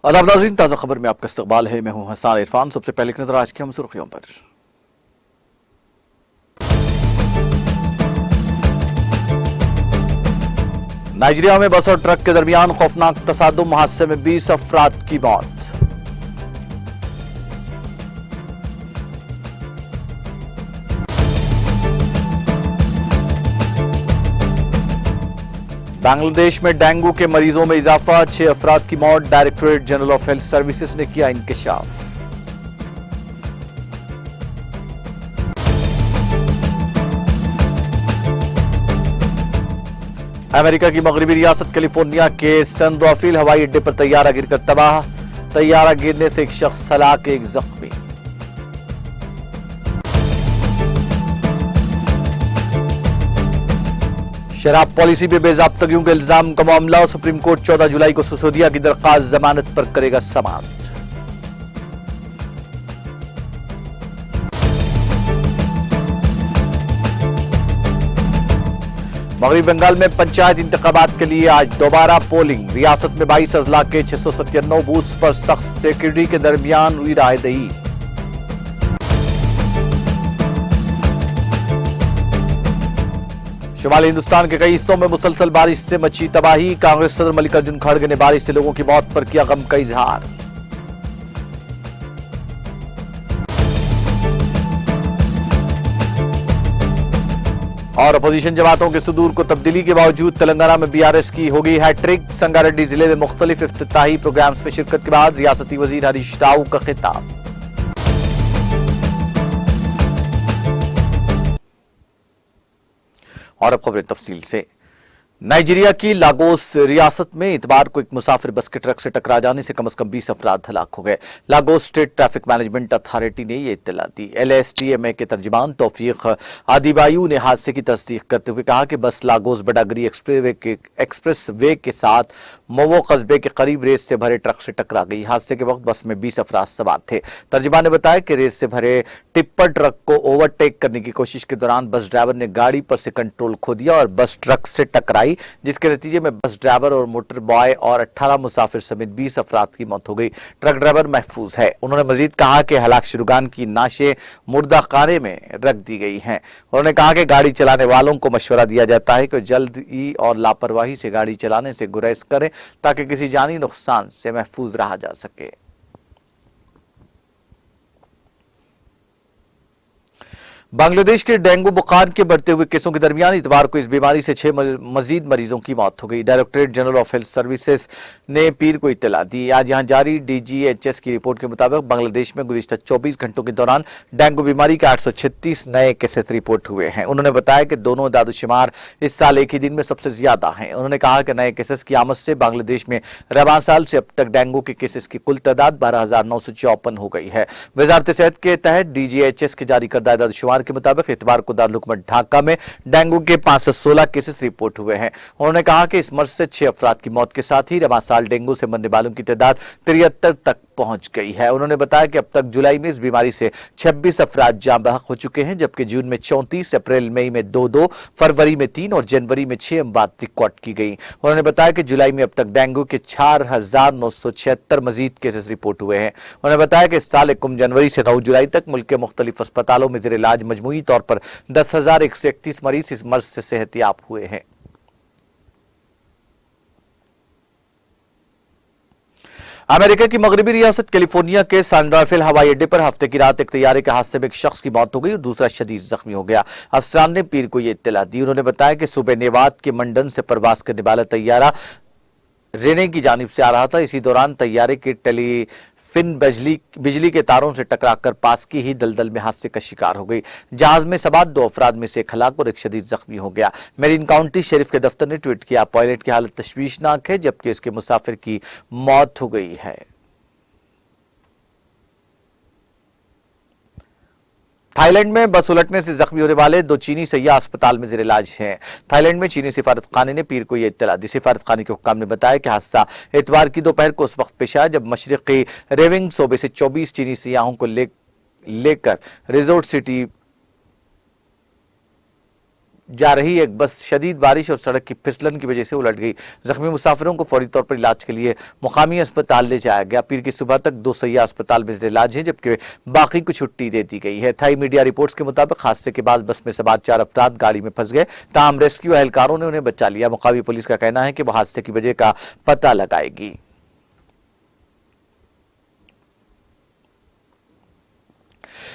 आदाब नाज़रीन, ताज़ा खबर में आपका इस्तकबाल है। मैं हूं हसन इरफान। सबसे पहले की नजर आज की हम सुर्खियों पर। नाइजीरिया में बस और ट्रक के दरमियान खौफनाक तसादुम, हादसे में 20 अफराद की मौत। बांग्लादेश में डेंगू के मरीजों में इजाफा, 6 अफराद की मौत। Directorate general of health services ने किया इंकशाफ। अमेरिका की मगरबी रियासत कैलिफोर्निया के सैन राफेल हवाई अड्डे पर तैयारा गिरकर तबाह। तैयारा गिरने से एक शख्स हलाक, एक जख्मी। शराब पॉलिसी पे बेजाब्तगियों के इल्जाम का मामला, सुप्रीम कोर्ट 14 जुलाई को सिसोदिया की दरखास्त जमानत पर करेगा समाअत। मगरबी बंगाल में पंचायत इंतखाबात के लिए आज दोबारा पोलिंग। रियासत में 22 अजला के 697 बूथ्स पर सख्त सिक्योरिटी के दरमियान हुई रायदही। शुमाली हिंदुस्तान के कई हिस्सों में मुसलसल बारिश से मची तबाही। कांग्रेस सदर मल्लिकार्जुन खड़गे ने बारिश से लोगों की मौत पर किया गम का इजहार। और अपोजिशन जमातों के सुदूर को तब्दीली के बावजूद तेलंगाना में बीआरएस की होगी हैट्रिक। संगारेड्डी जिले में मुख्तलिफ इफ्तिताही प्रोग्राम्स में शिरकत के बाद रियासती वजीर हरीश राव का खिताब। और अब खबरें तफसील से। नाइजीरिया की लागोस रियासत में इतवार को एक मुसाफिर बस के ट्रक से टकरा जाने से कम 20 अफराद हलाक हो गए। Lagos state traffic management authority ने यह इत्तला दी। एलएसटीएमए के तर्जुमान तौफीक आदिबायू ने हादसे की तस्दीक करते हुए कहा कि बस लागोस बडागरी एक्सप्रेस वे के साथ मोवो कस्बे के करीब रेस से भरे ट्रक से टकरा गई। हादसे के वक्त बस में 20 अफराद सवार थे। तर्जुमान ने बताया कि रेस से भरे टिप्पर ट्रक को ओवरटेक करने की कोशिश के दौरान बस ड्राइवर ने गाड़ी पर से कंट्रोल खो दिया और बस ट्रक से टकराई, जिसके नतीजे में बस ड्राइवर और मोटर बॉय और 18 मुसाफिर समेत 20 अफराद की मौत हो गई। ट्रक ड्राइवर महफूज है। उन्होंने मजीद कहा कि हलाक शुरगान की नाशें मुर्दा खाने में रख दी गई हैं। उन्होंने कहा कि गाड़ी चलाने वालों को मशवरा दिया जाता है कि जल्दी और लापरवाही से गाड़ी चलाने से गुरेज करें ताकि किसी जानी नुकसान से महफूज रहा जा सके। बांग्लादेश के डेंगू बुखार के बढ़ते हुए केसों के दरमियान इतवार को इस बीमारी से 6 मजीद मरीजों की मौत हो गई। Directorate general of health services ने पीर को इत्तला दी। आज यहां जारी डीजीएचएस की रिपोर्ट के मुताबिक बांग्लादेश में गुज़िश्ता 24 घंटों के दौरान डेंगू बीमारी के 836 नए केसेस रिपोर्ट हुए हैं। उन्होंने बताया कि दोनों दादुशुमार इस साल एक ही दिन में सबसे ज्यादा हैं। उन्होंने कहा कि नए केसेस की आमद से बांग्लादेश में रवां साल से अब तक डेंगू के केसेस की कुल तादाद 12,954 हो गई है। वजारत सेहत के तहत डीजीएचएस के जारी करदा दादुशुमार के मुताबिक इतवार को दारुल हुकूमत ढाका में डेंगू के 516 केसेस रिपोर्ट हुए हैं। उन्होंने कहा कि इस मर्ज से 6 अफराद की मौत के साथ ही रवां साल डेंगू से मरने वालों की तादाद 73 तक पहुंच गई है। उन्होंने बताया कि अब तक जुलाई में इस बीमारी से 26 अफराद जाँ बहक हो चुके हैं, जबकि जून में 34, अप्रैल मई में 2, फरवरी में 3 और जनवरी में 6 अमवात रिकॉर्ड की गई। उन्होंने बताया कि जुलाई में अब तक डेंगू के 4,976 मजीद केसेस रिपोर्ट हुए हैं। उन्होंने बताया कि इस साल 1 जनवरी से 9 जुलाई तक मुल्क के मुख्तलिफ अस्पतालों में जेर इलाज मजमूई तौर पर 10,131 मरीज इस मर्ज से सेहतियाब हुए हैं। अमेरिका की मगरबी रियासत कैलिफोर्निया के सैन राफेल हवाई अड्डे पर हफ्ते की रात एक तैयारे के हादसे में एक शख्स की मौत हो गई और दूसरा शदीद जख्मी हो गया। अफसरान ने पीर को यह इत्तला दी। उन्होंने बताया कि सुबह नेवाद के मंडन से परवाज करने वाला तैयारा रेने की जानिब से आ रहा था। इसी दौरान तैयारे के टेलीफिन बिजली के तारों से टकराकर पास की ही दलदल में हादसे का शिकार हो गई। जहाज में सवार 2 अफराद में से एक हलाक और एक शदीद जख्मी हो गया। मेरीन काउंटी शेरिफ के दफ्तर ने ट्वीट किया, पायलट की हालत तशवीशनाक है जबकि इसके मुसाफिर की मौत हो गई है। थाईलैंड में बस उलटने से जख्मी होने वाले 2 चीनी सैयाह अस्पताल में जेर इलाज हैं। थाईलैंड में चीनी सिफारत खाने ने पीर को यह इत्तला दी। सिफारत खाने के हुक्काम ने बताया कि हादसा इतवार की दोपहर को उस वक्त पेश आया जब मशरिकी रेविंग सूबे से 24 चीनी सैयाहों को लेकर रिजोर्ट सिटी जा रही एक बस शदीद बारिश और सड़क की फिसलन की वजह से उलट गई। जख्मी मुसाफिरों को फौरी तौर पर इलाज के लिए मुकामी अस्पताल ले जाया गया। पीर की सुबह तक 2 सैया अस्पताल में इलाज है, जबकि बाकी को छुट्टी दे दी गई है। थाई मीडिया रिपोर्ट्स के मुताबिक हादसे के बाद बस में सवार 4 अफराद गाड़ी में फंस गए। ताहम रेस्क्यू एहलकारों ने उन्हें बचा लिया। मुकामी पुलिस का कहना है कि वह हादसे की वजह का पता लगाएगी।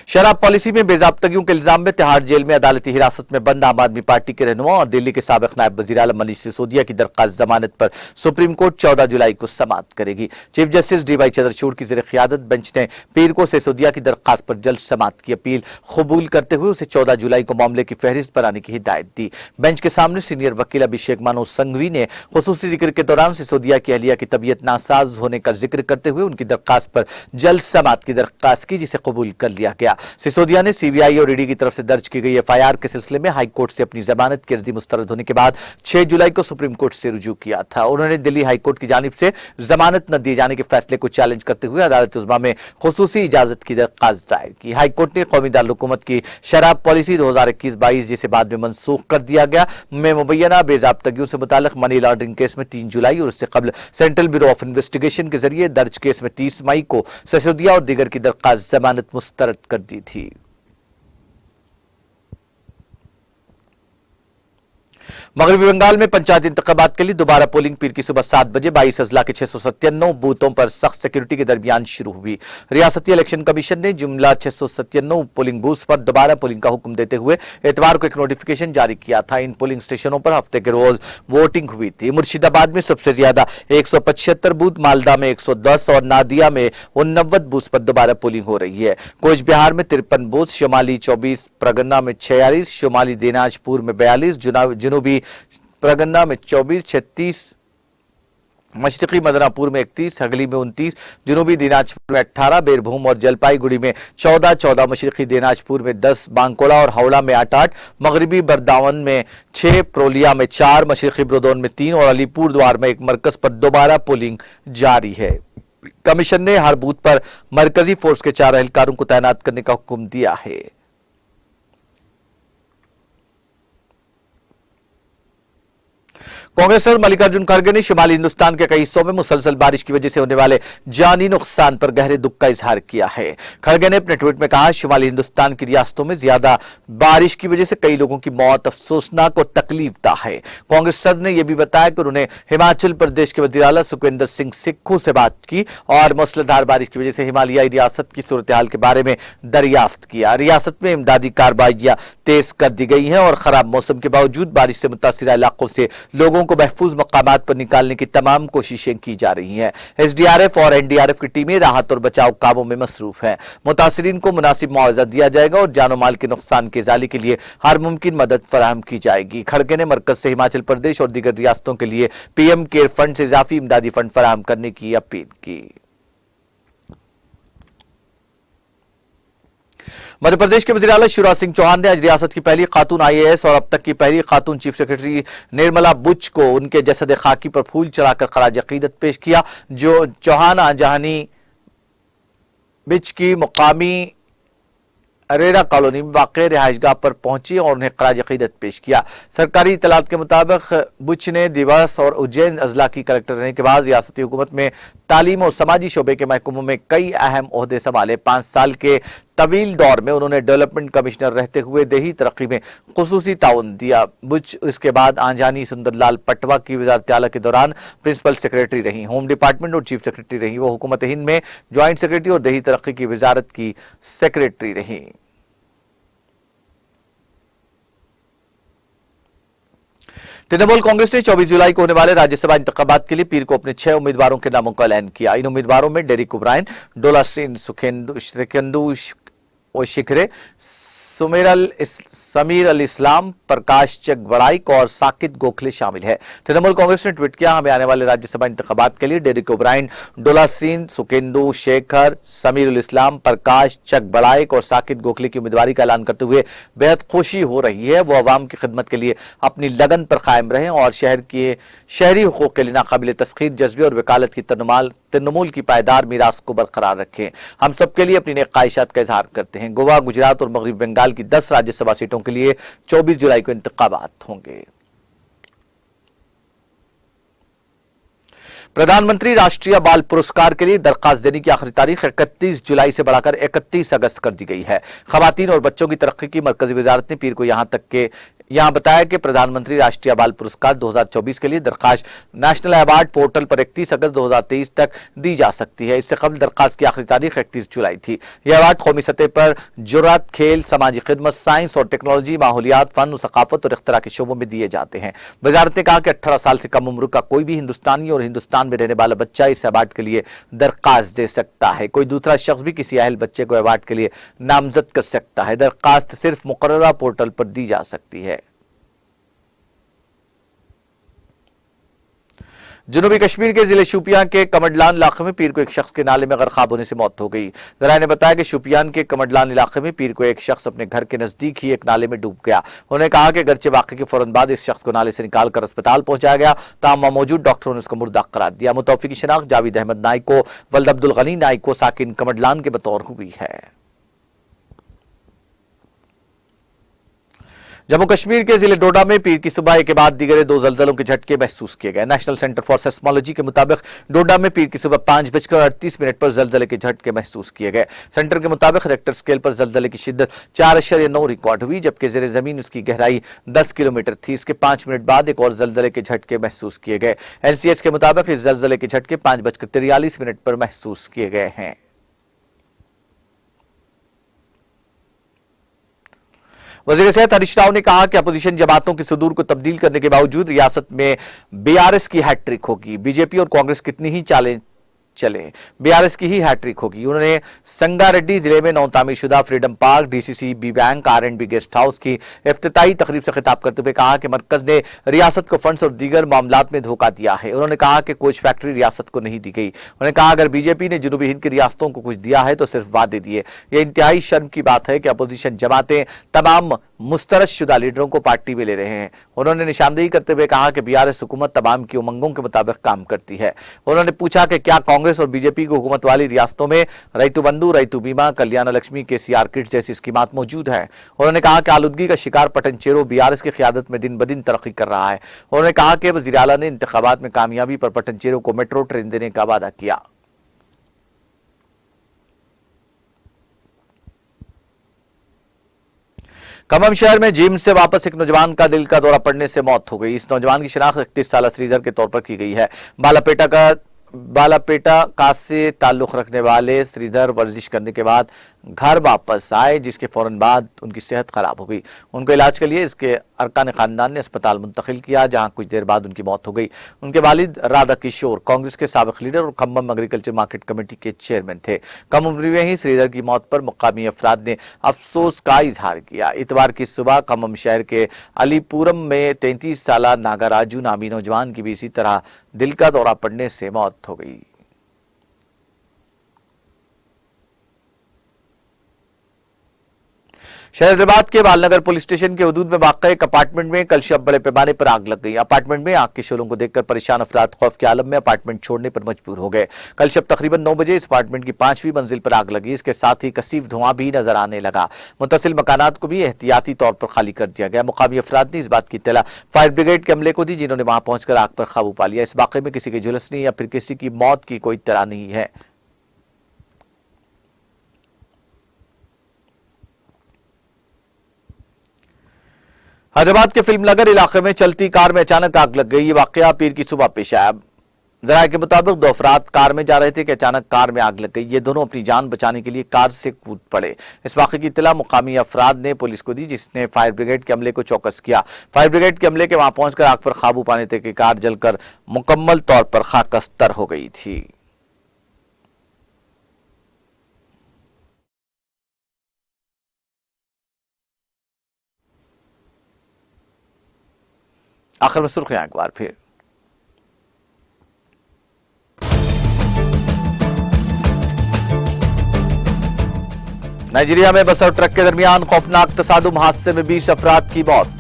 शराब पॉलिसी में बेजाब्तगियों के इल्जाम में तिहाड़ जेल में अदालती हिरासत में बंद आम आदमी पार्टी के रहनुमा और दिल्ली के साबिक नायब वजीर आलम मनीष सिसोदिया की दरखास्त जमानत पर सुप्रीम कोर्ट 14 जुलाई को समाअत करेगी। चीफ जस्टिस डीवाई चंद्रचूड़ की ज़ेर क़ियादत बेंच ने पीर को सिसोदिया की दरखास्त पर जल्द समाअत की अपील कबूल करते हुए उसे 14 जुलाई को मामले की फहरिस्त पर आने की हिदायत दी। बेंच के सामने सीनियर वकील अभिषेक मनोज संघवी ने खुसूसी जिक्र के दौरान सिसोदिया की अहलिया की तबीयत नासाज होने का जिक्र करते हुए उनकी दरखास्त पर जल्द समाअत की दरखास्त की, जिसे कबूल कर लिया गया। सिसोदिया ने सीबीआई और ईडी की तरफ से दर्ज की गई एफआईआर के सिलसिले में हाई कोर्ट से अपनी जमानत की अर्जी मुस्तरद होने के बाद 6 जुलाई को सुप्रीम कोर्ट से रुजू किया था। उन्होंने दिल्ली हाई कोर्ट की जानिब से जमानत न दिए जाने के फैसले को चैलेंज करते हुए अदालत उज़्मा में खुसूसी इजाजत की दरखास्त दायर की। हाई कोर्ट ने कौमी दारुल-हुकूमत की शराब पॉलिसी 2021-22, जिसे बाद में मनसूख कर दिया गया, में मुबैना बेजाब्तगियों से मुताल्लिक मनी लॉन्ड्रिंग केस में 3 जुलाई और उससे कबल सेंट्रल ब्यूरो ऑफ इन्वेस्टिगेशन के जरिए दर्ज केस में 30 मई को सिसोदिया और दीगर की दरखास्त जमानत मुस्तरद कर दी थी। मगरबी बंगाल में पंचायत इंतखाबात के लिए दोबारा पोलिंग पीर की सुबह 7 बजे 22 अजला के 697 बूथों पर सख्त सिक्योरिटी के दरमियान शुरू हुई। रियासती इलेक्शन कमीशन ने जुमला 697 पोलिंग बूथ पर दोबारा पोलिंग का हुक्म देते हुए इतवार को एक नोटिफिकेशन जारी किया था। इन पोलिंग स्टेशनों पर हफ्ते के रोज वोटिंग हुई थी। मुर्शिदाबाद में सबसे ज्यादा 175 बूथ, मालदा में 110 और नादिया में 89 बूथ पर दोबारा पोलिंग हो रही है। कोच बिहार में 53 बूथ, शुमाली 24, परगना में 46, शुमाली दिनाजपुर में 42, जुनूबी परगना में 24, 36, मशरकी मदनापुर में 31, हगली में 29, जुनूबी दिनाजपुर में 18, बीरभूम और जलपाईगुड़ी में 14, मशरकी दिनाजपुर में 10, बांकोला और हावड़ा में 8, मगरबी बरदावन में 6, प्रोलिया में 4, मशरकी ब्रोदोन में 3 और अलीपुर द्वार में एक मरकज पर दोबारा पोलिंग जारी है। कमीशन ने हर बूथ पर मरकजी फोर्स के 4 एहलकारों को तैनात करने का हुक्म दिया है। कांग्रेस सदर मल्लिकार्जुन खड़गे ने शुमाली हिंदुस्तान के कई हिस्सों में मुसलसल बारिश की वजह से होने वाले जानी नुकसान पर गहरे दुख का इजहार किया है। खड़गे ने अपने ट्वीट में कहा, शुमाली हिंदुस्तान की रियासतों में ज्यादा बारिश की वजह से कई लोगों की मौत अफसोसनाक और तकलीफदा है। कांग्रेस सदर ने यह भी बताया कि उन्होंने हिमाचल प्रदेश के वज़ीर आला सुखविंदर सिंह सिक्खू से बात की और मूसलाधार बारिश की वजह से हिमालयाई रियासत की सूरत हाल के बारे में दरियाफ्त किया। रियासत में इमदादी कार्रवाइयां तेज कर दी गई हैं और खराब मौसम के बावजूद बारिश से मुतासिर इलाकों से लोगों को महफूज मकामात पर निकालने की तमाम कोशिशें की जा रही हैं। एसडीआरएफ और एनडीआरएफ की टीमें राहत और बचाव कामों में मसरूफ हैं। मुतासिरीन को मुनासिब मुआवजा दिया जाएगा और जानो माल के नुकसान के इजाले के लिए हर मुमकिन मदद फराहम की जाएगी। खड़गे ने मरकज से हिमाचल प्रदेश और दीगर रियासतों के लिए पीएम केयर फंड से इजाफी इमदादी फंड फराहम करने की अपील की। मध्य प्रदेश के वज़ीर आला शिवराज सिंह चौहान ने आज रियासत की पहली खातून आईएएस और अब तक की पहली खातून चीफ सेक्रेटरी निर्मला बुच को उनके जसद खाकी पर फूल चढ़ाकर खराज अकीदत पेश किया। जो चौहान जहानी बिच की मुकामी अरेरा कॉलोनी में वाक़ रिहाइशगाह पर पहुंची और उन्हें खराज अकीदत पेश किया। सरकारी इतलात के मुताबिक बुच ने दिवस और उज्जैन अजला की कलेक्टर रहने के बाद रियासती हुकूमत में तालीम और समाजी शोबे के महकमों में कई अहम ओहदे संभाले। 5 साल के तवील दौर में उन्होंने डेवलपमेंट कमिश्नर रहते हुए देही तरक्की में खुसूसी ताउन दिया। बुच इसके बाद आंजानी सुंदरलाल पटवा की वज़ारत आला के दौरान प्रिंसिपल सेक्रेटरी रही, होम डिपार्टमेंट और चीफ सेक्रेटरी रही। वो हुकूमत हिंद में ज्वाइंट सेक्रेटरी और देही तरक्की की वजारत की सेक्रेटरी रही। तृणमूल कांग्रेस ने 24 जुलाई को होने वाले राज्यसभा इंतखाबात के लिए पीर को अपने 6 उम्मीदवारों के नामों का ऐलान किया। इन उम्मीदवारों में डेरिक ओब्रायन, डोला सिंह, सुखेंदु शिखरे, समीर अल इस्लाम, प्रकाश चकबड़ाइक और साकिब गोखले शामिल है। तृणमूल कांग्रेस ने ट्वीट किया, हमें आने वाले राज्यसभा इंतखाबात के लिए डेरिक ओब्रायन, डोला सिंह, सुखेंदु शेखर, समीर अल इस्लाम, प्रकाश चकबड़ाइक और साकिब गोखले की उम्मीदवारी का ऐलान करते हुए बेहद खुशी हो रही है। वो अवाम की खिदमत के लिए अपनी लगन पर कायम रहें और शहरी हुकूक के लिए नाकाबिल तस्खीर जज्बे और वकालत की तृणमूल की पायदार मीरास को बरकरार रखें। हम सबके लिए अपनी नेक ख्वाहिशात का इजहार करते हैं। गोवा, गुजरात और मगरबी बंगाल की 10 राज्यसभा सीटों सीटों के लिए 24 जुलाई को इंतखाबात होंगे। प्रधानमंत्री राष्ट्रीय बाल पुरस्कार के लिए दरखास्त देने की आखिरी तारीख 31 जुलाई से बढ़ाकर 31 अगस्त कर दी गई है। खवातीन और बच्चों की तरक्की की मरकजी वजारत ने पीर को यहां बताया कि प्रधानमंत्री राष्ट्रीय बाल पुरस्कार 2024 के लिए दरखास्त नेशनल अवार्ड पोर्टल पर 31 अगस्त 2023 तक दी जा सकती है। इससे कबल दरखास्त की आखिरी तारीख 31 जुलाई थी। यह अवार्ड कौमी सतह पर जुर्रत, खेल, समाजी खिदमत, साइंस और टेक्नोलॉजी, माहौलियात, फन, सकाफत और इख्तरा के शोबों में दिए जाते हैं। वजारत ने कहा कि 18 साल से कम उम्र का कोई भी हिंदुस्तानी और हिंदुस्तान में रहने वाला बच्चा इस अवार्ड के लिए दरखास्त दे सकता है। कोई दूसरा शख्स भी किसी अहल बच्चे को अवार्ड के लिए नामजद कर सकता है। दरखास्त सिर्फ मुकर्ररा पोर्टल पर दी जा सकती है। जनूबी कश्मीर के जिले शोपियां के कमडलान इलाके में पीर को एक शख्स के नाले में गर्काब होने से मौत हो गई। जराये ने बताया कि शोपियान के कमडलान इलाके में पीर को एक शख्स अपने घर के नजदीक ही एक नाले में डूब गया। उन्होंने कहा कि अगरचे वाक़े के फौरन बाद इस शख्स को नाले से निकालकर अस्पताल पहुंचाया गया, ताहम मौजूद डॉक्टरों ने उसको मुर्दा करार दिया। मुतवफ़्फ़ी की शनाख्त जावेद अहमद नाइक को वल्द अब्दुल गनी नाइक को साकिन कमडलान के बतौर हुई है। जम्मू कश्मीर के जिले डोडा में पीर की सुबह के बाद दीगर 2 जलजलों के झटके महसूस किए गए। नेशनल सेंटर फॉर सेस्मोलॉजी के मुताबिक डोडा में पीर की सुबह 5:38 पर जलजले के झटके महसूस किए गए। सेंटर के मुताबिक रेक्टर स्केल पर जलजले की शिद्दत 4.9 रिकॉर्ड हुई, जबकि जेर जमीन उसकी गहराई 10 किलोमीटर थी। इसके 5 मिनट बाद एक और जलजले के झटके महसूस किए गए। एनसीएस के मुताबिक इस जलजले के झटके 5:43 पर महसूस किए गए हैं। वज़ीर सेहत हरीश राव ने कहा कि अपोजिशन जमातों की सुदूर को तब्दील करने के बावजूद रियासत में बीआरएस की हैट्रिक होगी। बीजेपी और कांग्रेस कितनी ही चालें चले, बीआरएस की ही हैट्रिक होगी। उन्होंने संगारेड्डी जिले में नौ तामीरशुदा freedom park, DCC, B bank, R and B guest house की इफ्तिताई तकरीब से खिताब करते हुए कहा कि मरकज ने रियासत को फंड्स और दीगर मामलात में धोखा दिया है। उन्होंने कहा कि कोच फैक्ट्री रियासत को नहीं दी गई। उन्होंने कहा अगर बीजेपी ने जनूबी हिंद की रियासतों को कुछ दिया है तो सिर्फ वादे दिए। यह इंतहाई शर्म की बात है कि अपोजिशन जमातें तमाम मुस्तरदशुदा लीडरों को पार्टी में ले रहे हैं। उन्होंने निशानदेही करते हुए कहा कि बीआरएस हुकूमत तमाम की उमंगों के मुताबिक काम करती है। उन्होंने पूछा कि क्या कांग्रेस और बीजेपी की हुकूमत वाली रियासतों में रैतु बंधु, रैतु बीमा, कल्याण लक्ष्मी, केसीआर किट जैसी स्कीमात मौजूद है। उन्होंने कहा कि आलूदगी का शिकार पटनचेरो बीआरएस की क़यादत में दिन ब दिन तरक्की कर रहा है। उन्होंने कहा कि वज़ीर आला ने इंतखाबात में कामयाबी पर पटनचेरो को मेट्रो ट्रेन देने का वादा किया। खम्मम शहर में जिम से वापस एक नौजवान का दिल का दौरा पड़ने से मौत हो गई। इस नौजवान की शिनाख्त 31 साल श्रीधर के तौर पर की गई है। बालापेटा का से ताल्लुक रखने वाले श्रीधर वर्जिश करने के बाद घर वापस आए, जिसके फौरन बाद उनकी सेहत खराब हो गई। उनको इलाज के लिए इसके अरकान खानदान ने अस्पताल मुंतकिल किया, जहां कुछ देर बाद उनकी मौत हो गई। उनके वालिद राधा किशोर कांग्रेस के साबिक लीडर और खम्मम एग्रीकल्चर मार्केट कमेटी के चेयरमैन थे। कम उम्र में ही श्रीधर की मौत पर मुकामी अफराद ने अफसोस का इजहार किया। इतवार की सुबह खम्मम शहर के अलीपुरम में 33 साल नागाराजू नामी नौजवान की भी इसी तरह दिल का दौरा पड़ने से मौत हो गई। शहर हैदराबाद के बालनगर पुलिस स्टेशन के हदूद में वाक़ एक अपार्टमेंट में कल शब बड़े पैमाने पर आग लग गई। अपार्टमेंट में आग के शोलों को देखकर परेशान अफराद खौफ के आलम में अपार्टमेंट छोड़ने पर मजबूर हो गए। कल शब तकरीबन 9 बजे इस अपार्टमेंट की 5वीं मंजिल पर आग लगी। इसके साथ ही कसीफ धुआं भी नजर आने लगा। मुतसिल मकानात को भी एहतियाती तौर पर खाली कर दिया गया। मुकामी अफराद ने इस बात की इत्तला फायर ब्रिगेड के अमले को दी, जिन्होंने वहां पहुंचकर आग पर काबू पा लिया। इस वाक़े में किसी की झुलसने या फिर किसी की मौत की कोई इत्तला नहीं है। हैदराबाद के फिल्म नगर इलाके में चलती कार में अचानक आग लग गई। ये वाकया पीर की सुबह पेश आया। जराये के मुताबिक 2 अफराद कार में जा रहे थे कि अचानक कार में आग लग गई। ये दोनों अपनी जान बचाने के लिए कार से कूद पड़े। इस वाक़े की इत्तला मुकामी अफराद ने पुलिस को दी, जिसने फायर ब्रिगेड के अमले को चौकस किया। फायर ब्रिगेड के अमले के वहां पहुंचकर आग पर काबू पाने तक की कार जलकर मुकम्मल तौर पर खाकस्तर हो गई थी। आखिर में सुर्खियां एक बार फिर। नाइजीरिया में बस और ट्रक के दरमियान खौफनाक तसादुम, हादसे में 20 अफराद की मौत।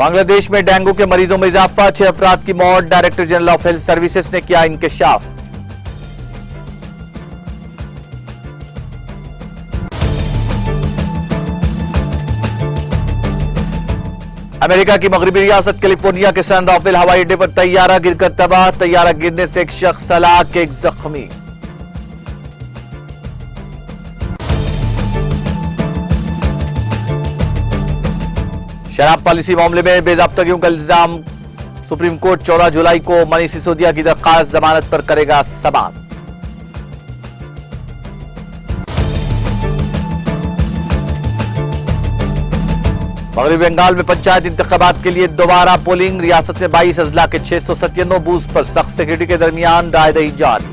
बांग्लादेश में डेंगू के मरीजों में इजाफा, 6 अफराद की मौत। Director general of health services ने किया इंकशाफ। अमेरिका की मगरबी रियासत कैलिफोर्निया के सैन राफेल हवाई अड्डे पर तैयारा गिरकर तबाह। तैयारा गिरने से एक शख्स हलाक, एक जख्मी। शराब पॉलिसी मामले में बेजाब्तगियों का इल्जाम, सुप्रीम कोर्ट 14 जुलाई को मनीष सिसोदिया की दरखास्त जमानत पर करेगा समाअत। मगरबी बंगाल में पंचायत इंतखाबात के लिए दोबारा पोलिंग। रियासत में 22 अजला के 697 बूथ पर सख्त सिक्योरिटी के दरमियान रायदही जारी।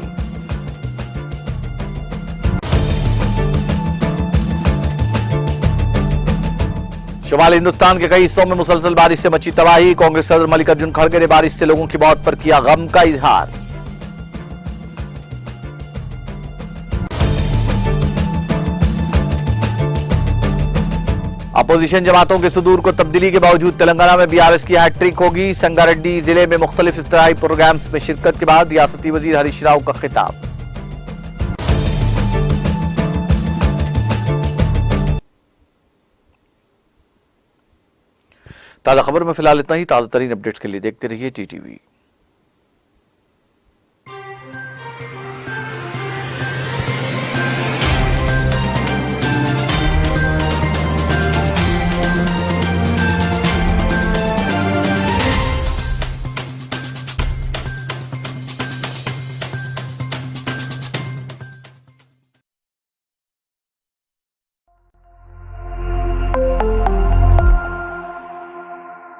शुमाली हिंदुस्तान के कई हिस्सों में मुसलसल बारिश से मची तबाही। कांग्रेस सदर मल्लिकार्जुन खड़गे ने बारिश से लोगों की मौत पर किया गम का इजहार। अपोजिशन जमातों के सुदूर को तब्दीली के बावजूद तेलंगाना में बीआरएस की हैट्रिक होगी। संगारेड्डी जिले में मुख्तलिफ इफ्तिताही प्रोग्राम्स में शिरकत के बाद रियासती वजीर हरीश राव का खिताब। ताज़ा खबर में फिलहाल इतना ही। ताज़ा तरीन अपडेट्स के लिए देखते रहिए टीटीवी।